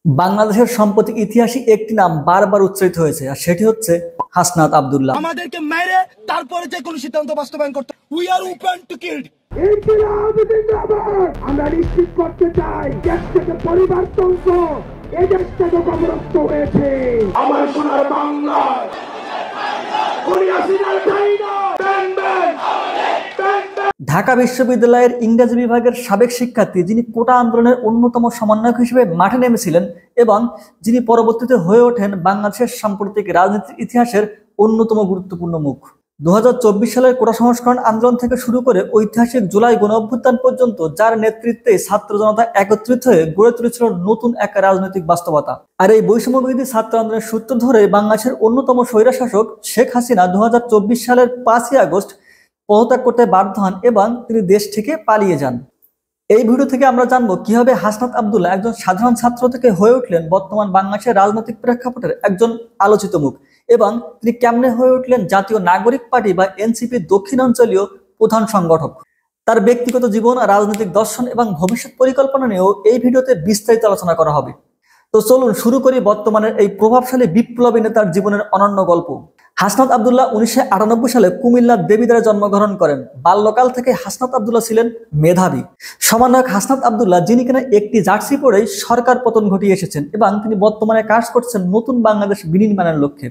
বাংলাদেশের সাম্প্রতিক ইতিহাসে একটি নাম বারবার উচ্চারিত হয়েছে, আর সেটি হচ্ছে হাসনাত আব্দুল্লাহ। আমাদেরকে মেরে তারপরে যে কোনো সিদ্ধান্ত বাস্তবায়ন করতে we are open to kill. আমরা নিশ্চিত করতে চাই দেশ থেকে পরিবর্তন এই দেশ থেকে অবরুদ্ধ হয়েছে। আমার সোনার বাংলা ঢাকা বিশ্ববিদ্যালয়ের ইংরেজি বিভাগের সাবেক শিক্ষার্থী, যিনি কোটা আন্দোলনের অন্যতম সমন্বয়ক হিসেবে মাঠে নেমেছিলেন এবং যিনি পরবর্তীতে হয়ে ওঠেন বাংলাদেশের সাম্প্রতিক রাজনীতির ইতিহাসের অন্যতম গুরুত্বপূর্ণ মুখ। 2024 সালের কোটা সংস্করণ আন্দোলন থেকে শুরু করে ঐতিহাসিক জুলাই গণ অভ্যুত্থান পর্যন্ত, যার নেতৃত্বে ছাত্র জনতা একত্রিত হয়ে গড়ে তুলেছিল নতুন এক রাজনৈতিক বাস্তবতা। আর এই বৈষম্যবিরোধী ছাত্র আন্দোলনের সূত্র ধরে বাংলাদেশের অন্যতম স্বৈরশাসক শেখ হাসিনা 2024 সালের 5ই আগস্ট পদত্যাগ করতে বাধ্য হন এবং তিনি দেশ থেকে পালিয়ে যান। এই ভিডিও থেকে আমরা জানবো কিভাবে হাসনাত আব্দুল্লাহ একজন সাধারণ ছাত্র থেকে হয়ে উঠলেন বর্তমান বাংলাদেশের রাজনৈতিক প্রেক্ষাপটের একজন আলোচিত মুখ, এবং তিনি কেমনে হয়ে উঠলেন জাতীয় নাগরিক পার্টি বা এনসিপির দক্ষিণাঞ্চলীয় প্রধান সংগঠক। তার ব্যক্তিগত জীবন, রাজনৈতিক দর্শন এবং ভবিষ্যৎ পরিকল্পনা নিয়েও এই ভিডিওতে বিস্তারিত আলোচনা করা হবে। তো চলুন শুরু করি বর্তমানের এই প্রভাবশালী বিপ্লবী নেতার জীবনের অনন্য গল্প। হাসনাত আব্দুল্লাহ 1998 সালে কুমিল্লার দেবিদ্বারে জন্মগ্রহণ করেন। বাল্যকাল থেকে হাসনাত আব্দুল্লাহ ছিলেন মেধাবী। সমন্বয়ক হাসনাত আব্দুল্লাহ, যিনি কিনা একটি জার্সি পরেই সরকার পতন ঘটিয়ে এসেছেন এবং তিনি বর্তমানে কাজ করছেন নতুন বাংলাদেশ বিনির্মাণের লক্ষ্যে।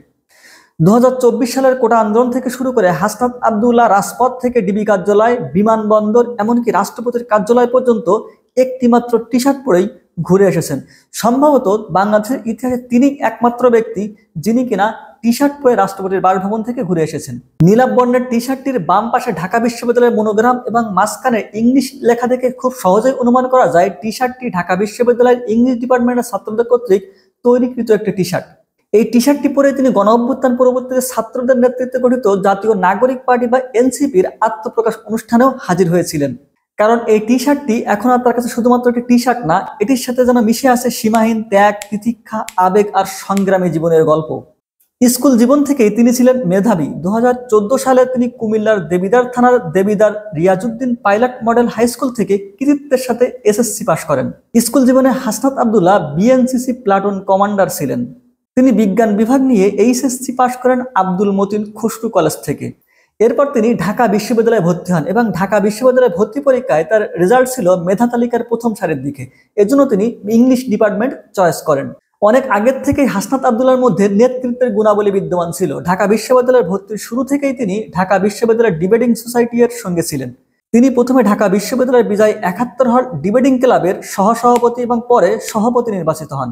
2024 সালের কোটা আন্দোলন থেকে শুরু করে হাসনাত আব্দুল্লাহ রাজপথ থেকে ডিবি কার্যালয়, বিমানবন্দর, এমনকি রাষ্ট্রপতির কার্যালয় পর্যন্ত একটিমাত্র টি শার্ট পরেই ঘুরে এসেছেন। সম্ভবত বাংলাদেশের ইতিহাসে তিনি একমাত্র ব্যক্তি যিনি কিনা টি শার্ট পরে রাষ্ট্রপতির বাসভবন থেকে ঘুরে এসেছেন। নীলাভ বর্ণের টি শার্টটির বাম পাশে ঢাকা বিশ্ববিদ্যালয়ের মনোগ্রাম এবং মাঝখানে ইংলিশ লেখা দেখে খুব সহজেই অনুমান করা যায় টি শার্টটি ঢাকা বিশ্ববিদ্যালয়ের ইংলিশ ডিপার্টমেন্টের ছাত্রদের কর্তৃক তৈরিকৃত একটি টি শার্ট। এই টি শার্টটি পরে তিনি গণ অভ্যুত্থান পরবর্তীতে ছাত্রদের নেতৃত্বে গঠিত জাতীয় নাগরিক পার্টি বা এনসিপির আত্মপ্রকাশ অনুষ্ঠানেও হাজির হয়েছিলেন। কারণ এই টি শার্টটি এখন আর তার কাছে শুধুমাত্র একটি টি শার্ট না, এটির সাথে যেন মিশে আছে সীমাহীন ত্যাগ, তিতিক্ষা, আবেগ আর সংগ্রামী জীবনের গল্প। স্কুল জীবন থেকেই তিনি ছিলেন মেধাবী। 2014 সালে তিনি কুমিল্লার দেবিদ্বার থানার Debidwar Riazuddin pilot model high school থেকে কৃতিত্বের সাথে এসএসসি পাশ করেন। স্কুল জীবনে Hasnat Abdullah BNCC platoon commander ছিলেন। তিনি বিজ্ঞান বিভাগ নিয়ে এইচএসসি পাশ করেন আব্দুল মতিন খুসরু কলেজ থেকে। এরপর তিনি ঢাকা বিশ্ববিদ্যালয়ে ভর্তি হন এবং ঢাকা বিশ্ববিদ্যালয়ে ভর্তি পরীক্ষায় তার রেজাল্ট ছিল মেধা তালিকার প্রথম সারির দিকে। এজন্য তিনি ইংলিশ ডিপার্টমেন্ট চয়েস করেন। অনেক আগের থেকেই হাসনাত আব্দুল্লাহর মধ্যে নেতৃত্বের গুণাবলী বিদ্যমান ছিল। ঢাকা বিশ্ববিদ্যালয়ের ভর্তির শুরু থেকেই তিনি ঢাকা বিশ্ববিদ্যালয়ের ডিবেটিং সোসাইটি এর সঙ্গে ছিলেন। তিনি প্রথমে ঢাকা বিশ্ববিদ্যালয়ের বিজয় 71 হল ডিবেটিং ক্লাবের সহসভাপতি এবং পরে সভাপতি নির্বাচিত হন।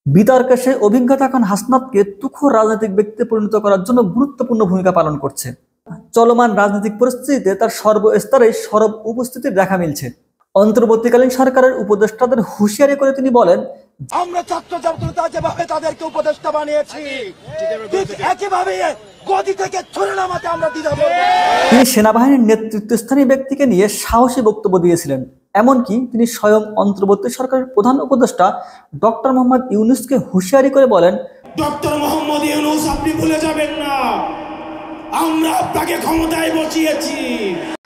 বিতর্কের সেই অভিজ্ঞতা এখন হাসনাতকে তুখোর রাজনৈতিক ব্যক্তিতে পরিণত করার জন্য গুরুত্বপূর্ণ ভূমিকা পালন করছে। চলমান রাজনৈতিক পরিস্থিতিতে তার সর্বস্তরে সরব উপস্থিতির দেখা মিলছে। অন্তর্বর্তীকালীন সরকারের উপদেষ্টাদের হুঁশিয়ারি করে তিনি বলেন, আমরা ছাত্র জনতা যেভাবে তাদেরকে উপদেষ্টা বানিয়েছি ঠিক একইভাবে গদি থেকে ছুড়ে নামাতে আমরা দ্বিধা করব না। তিনি সেনাবাহিনীর নেতৃত্বস্থানীয় ব্যক্তিকে নিয়ে সাহসী বক্তব্য দিয়েছিলেন। এমনকি তিনি স্বয়ং অন্তর্বর্তী সরকারের প্রধান উপদেষ্টা ডক্টর মোহাম্মদ ইউনূসকে হুঁশিয়ারি করে বলেন, ডক্টর মোহাম্মদ ইউনূস, আপনি ভুলে যাবেন না আমরা আপনাকে ক্ষমতায় বসিয়েছি।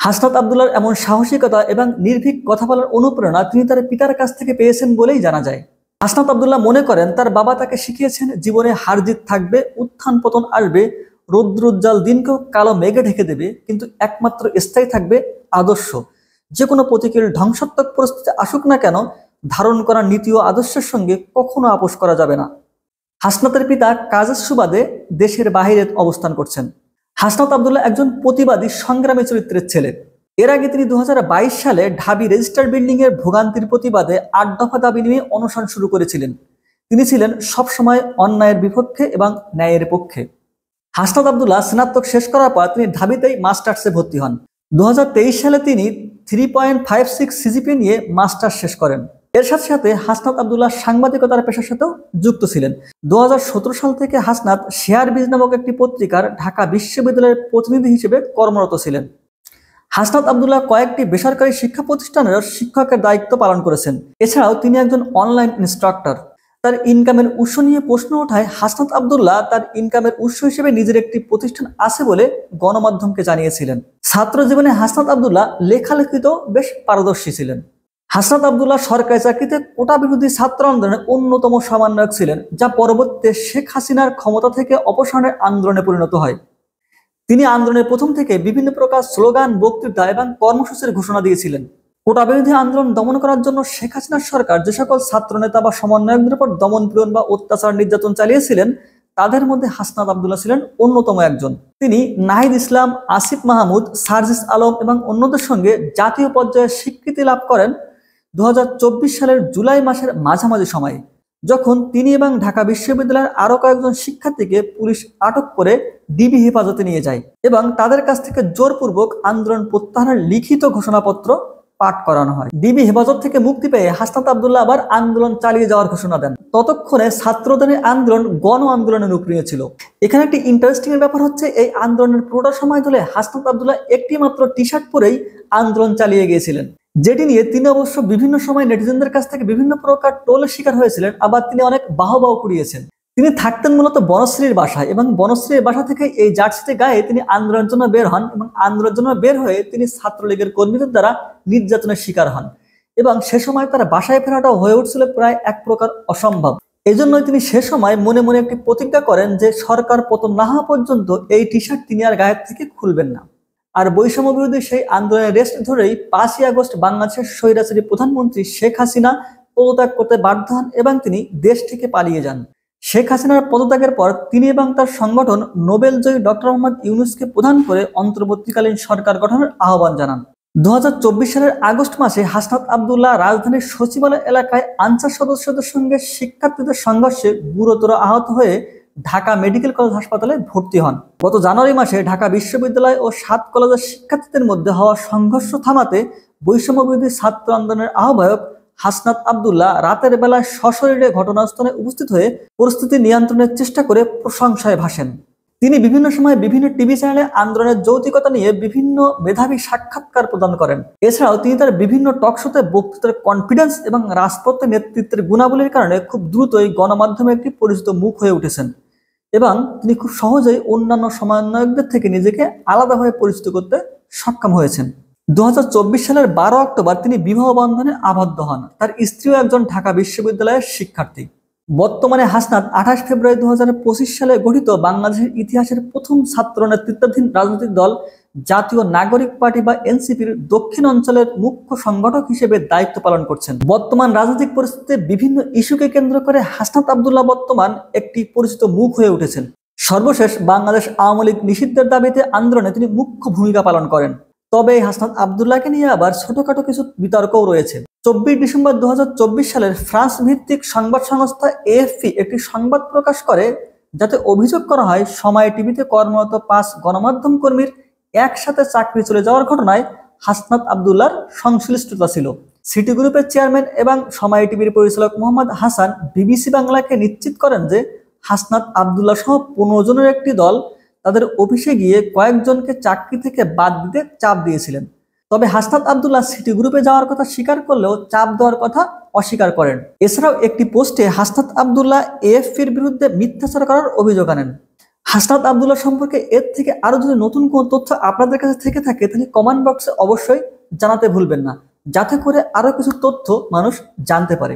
হাসনাত আব্দুল্লাহর এমন সাহসিকতা এবং নির্ভীক কথা বলার অনুপ্রেরণা তিনি তার পিতার কাছ থেকে পেয়েছেন বলেই জানা যায়। হাসনাত আব্দুল্লাহ মনে করেন তার বাবা তাকে শিখিয়েছেন জীবনে হার জিত থাকবে, উত্থান পতন আসবে, রৌদ্রোজ্জ্বল দিনকেও কালো মেঘে ঢেকে দেবে, কিন্তু একমাত্র স্থায়ী থাকবে আদর্শ। যে কোনো প্রতিকূল ধ্বংসাত্মক পরিস্থিতি আসুক না কেন, ধারণ করা নীতি ও আদর্শের সঙ্গে কখনো আপোষ করা যাবে না। হাসনাতের পিতা কাজের সুবাদে দেশের বাহিরে অবস্থান করছেন। হাসনাত আব্দুল্লাহ একজন প্রতিবাদী সংগ্রামী চরিত্রের ছেলে। এর আগে তিনি 2022 সালে ঢাবি রেজিস্টার বিল্ডিং এর ভোগান্তির প্রতিবাদে 8 দফা দাবি নিয়ে অনশন শুরু করেছিলেন। তিনি ছিলেন সবসময় অন্যায়ের বিপক্ষে এবং ন্যায়ের পক্ষে। হাসনাত আব্দুল্লাহ স্নাতক শেষ করার পর তিনি ঢাবিতেই মাস্টার্সে ভর্তি হন। 2023 সালে তিনি 3.56 সিজিপি নিয়ে মাস্টার্স শেষ করেন। এর সাথে সাথে হাসনাত আব্দুল্লাহ সাংবাদিকতার পেশার সাথেও যুক্ত ছিলেন। 2017 সাল থেকে হাসনাত শেয়ার বিজ নামক একটি পত্রিকার ঢাকা বিশ্ববিদ্যালয়ের প্রতিনিধি হিসেবে কর্মরত ছিলেন। হাসনাত আব্দুল্লাহ কয়েকটি বেসরকারি শিক্ষা প্রতিষ্ঠানের শিক্ষকের দায়িত্ব পালন করেছেন। এছাড়াও তিনি একজন অনলাইন ইনস্ট্রাক্টর। তার ইনকামের উৎস নিয়ে প্রশ্ন ওঠায় হাসনাত আব্দুল্লাহ তার ইনকামের উৎস হিসেবে নিজের একটি প্রতিষ্ঠান আছে বলে গণমাধ্যমকে জানিয়েছিলেন। ছাত্র জীবনে হাসনাত আব্দুল্লাহ লেখালেখিতেও বেশ পারদর্শী ছিলেন। হাসনাত আব্দুল্লাহ সরকারি চাকরিতে কোটা বিরোধী ছাত্র আন্দোলনের অন্যতম সমন্বয়ক ছিলেন, যা পরবর্তীতে শেখ হাসিনার ক্ষমতা থেকে অপসারণের আন্দোলনে পরিণত হয়। তিনি আন্দোলনের প্রথম থেকে বিভিন্ন প্রকার স্লোগান, বক্তৃতা এবং কর্মসূচির ঘোষণা দিয়েছিলেন। কোটা বিরোধী আন্দোলন দমন করার জন্য শেখ হাসিনার সরকার যে সকল ছাত্রনেতা বা সমন্বয়কদের উপর দমন পীড়ন বা অত্যাচার নির্যাতন চালিয়েছিলেন, তাদের মধ্যে হাসনাত আব্দুল্লাহ ছিলেন অন্যতম একজন। তিনি নাহিদ ইসলাম, আসিফ মাহমুদ, সার্জিস আলম এবং অন্যদের সঙ্গে জাতীয় পর্যায়ে স্বীকৃতি লাভ করেন 2024 সালের জুলাই মাসের মাঝামাঝি সময়ে, যখন তিনি এবং ঢাকা বিশ্ববিদ্যালয়ের আরো কয়েকজন শিক্ষার্থীকে পুলিশ আটক করে ডিবি হেফাজতে নিয়ে যায় এবং তাদের কাছ থেকে জোরপূর্বক আন্দোলন প্রত্যাহারের লিখিত ঘোষণাপত্র পাঠ করানো হয়। ডিবি হেফাজত থেকে মুক্তি পেয়ে হাসনাত আব্দুল্লাহ আবার আন্দোলন চালিয়ে যাওয়ার ঘোষণা দেন। ততক্ষণে ছাত্রদের আন্দোলন গণ আন্দোলনের রূপ নিয়েছিল। এখানে একটি ইন্টারেস্টিং এর ব্যাপার হচ্ছে, এই আন্দোলনের পুরোটা সময় ধরে হাসনাত আব্দুল্লাহ একটি মাত্র টি শার্ট পরেই আন্দোলন চালিয়ে গিয়েছিলেন, যেটি নিয়ে তিনি অবশ্য বিভিন্ন সময় নেটিজেনদের কাছ থেকে বিভিন্ন প্রকার টোলের শিকার হয়েছিলেন। আবার তিনি অনেক বাহবাহ কুড়িয়েছেন। তিনি থাকতেন মূলত বনশ্রীর বাসায় এবং বনশ্রীর বাসা থেকে এই জার্সিতে গায়ে তিনি আন্দোলনের জন্য বের হন এবং আন্দোলনের জন্য বের হয়ে তিনি ছাত্রলীগের কর্মীদের দ্বারা নির্যাতনের শিকার হন এবং সে সময় তার বাসায় ফেরাটাও হয়ে উঠছিল প্রায় এক প্রকার অসম্ভব। এই জন্যই তিনি সে সময় মনে মনে একটি প্রতিজ্ঞা করেন যে সরকার পতন না হওয়া পর্যন্ত এই টি শার্ট তিনি আর গায়ের থেকে খুলবেন না। আর বৈষম্য বিরোধী সেই আন্দোলনের রেস্ট ধরেই 5ই আগস্ট বাংলাদেশের স্বৈরাচারী প্রধানমন্ত্রী শেখ হাসিনা পদত্যাগ করতে বাধ্য হন এবং তিনি দেশ থেকে পালিয়ে যান। শেখ হাসিনার পদত্যাগের পর তিনি এবং তার সংগঠন নোবেলজয়ী ডক্টর মোহাম্মদ ইউনূসকে প্রধান করে অন্তর্বর্তীকালীন সরকার গঠনের আহ্বান জানান। 2024 সালের আগস্ট মাসে হাসনাত আব্দুল্লাহ রাজধানীর সচিবালয় এলাকায় আনসার সদস্যদের সঙ্গে শিক্ষার্থীদের সংঘর্ষে গুরুতর আহত হয়ে ঢাকা মেডিকেল কলেজ হাসপাতালে ভর্তি হন। গত জানুয়ারি মাসে ঢাকা বিশ্ববিদ্যালয় ও 7 কলেজের শিক্ষার্থীদের মধ্যে হওয়া সংঘর্ষ থামাতে বৈষম্য বিরোধী ছাত্র আন্দোলনের আহ্বায়ক হাসনাত আব্দুল্লাহ রাতের বেলায় সশরীরে ঘটনাস্থলে উপস্থিত হয়ে পরিস্থিতি নিয়ন্ত্রণের চেষ্টা করে প্রশংসায় ভাসেন। তিনি বিভিন্ন সময় বিভিন্ন টিভি চ্যানেলে আন্দোলনের যৌক্তিকতা নিয়ে বিভিন্ন মেধাবী সাক্ষাৎকার প্রদান করেন। এছাড়াও তিনি তার বিভিন্ন টক শোতে বক্তৃতার কনফিডেন্স এবং রাজপথে নেতৃত্বের গুণাবলীর কারণে খুব দ্রুতই গণমাধ্যমে একটি পরিচিত মুখ হয়ে উঠেছেন এবং তিনি খুব সহজেই অন্যান্য সমন্বয়কদের থেকে নিজেকে আলাদাভাবে পরিচিত করতে সক্ষম হয়েছেন। 2024 সালের 12 অক্টোবর তিনি বিবাহ বন্ধনে আবদ্ধ হন। তার স্ত্রীও একজন ঢাকা বিশ্ববিদ্যালয়ের শিক্ষার্থী। বর্তমানে হাসনাত 28 ফেব্রুয়ারি 2025 সালে গঠিত বাংলাদেশের ইতিহাসের প্রথম ছাত্র নেতৃত্বাধীন রাজনৈতিক দল জাতীয় নাগরিক পার্টি বা এনসিপির দক্ষিণ অঞ্চলের মুখ্য সংগঠক হিসেবে দায়িত্ব পালন করছেন। বর্তমান রাজনৈতিক পরিস্থিতিতে বিভিন্ন ইস্যুকে কেন্দ্র করে হাসনাত আব্দুল্লাহ বর্তমান একটি পরিচিত মুখ হয়ে উঠেছেন। সর্বশেষ বাংলাদেশ আওয়ামী লীগ নিষিদ্ধের দাবিতে আন্দোলনে তিনি মুখ্য ভূমিকা পালন করেন। তবে হাসনাত আব্দুল্লাহকে নিয়ে আবার ছোটখাটো কিছু বিতর্কও রয়েছে। 24 ডিসেম্বর 2024 সালের ফ্রান্স ভিত্তিক সংবাদ সংস্থা এএফপি একটি সংবাদ প্রকাশ করে, যাতে অভিযোগ করা হয় সময় টিভিতে কর্মরত 5 গণমাধ্যম কর্মীর একসাথে চাকরি চলে যাওয়ার ঘটনায় হাসনাত আব্দুল্লাহর সংশ্লিষ্টতা ছিল। সিটি গ্রুপের চেয়ারম্যান এবং সময় টিভির পরিচালক মোহাম্মদ হাসান বিবিসি বাংলাকে নিশ্চিত করেন যে হাসনাত আব্দুল্লাহ সহ 15 জনের একটি দল তাদের অফিসে গিয়ে কয়েকজনকে চাকরি থেকে বাদ দিতে চাপ দিয়েছিলেন। তবে হাসনাত আব্দুল্লাহ সিটি গ্রুপে যাওয়ার কথা স্বীকার করলেও চাপ দেওয়ার কথা অস্বীকার করেন। এছাড়াও একটি পোস্টে হাসনাত আব্দুল্লাহ এএফপির বিরুদ্ধে মিথ্যাচার করার অভিযোগ আনেন। হাসনাত আব্দুল্লাহ সম্পর্কে এর থেকে আরো যদি নতুন কোনো তথ্য আপনাদের কাছে থেকে থাকে তাহলে কমেন্ট বক্সে অবশ্যই জানাতে ভুলবেন না, যাতে করে আরো কিছু তথ্য মানুষ জানতে পারে।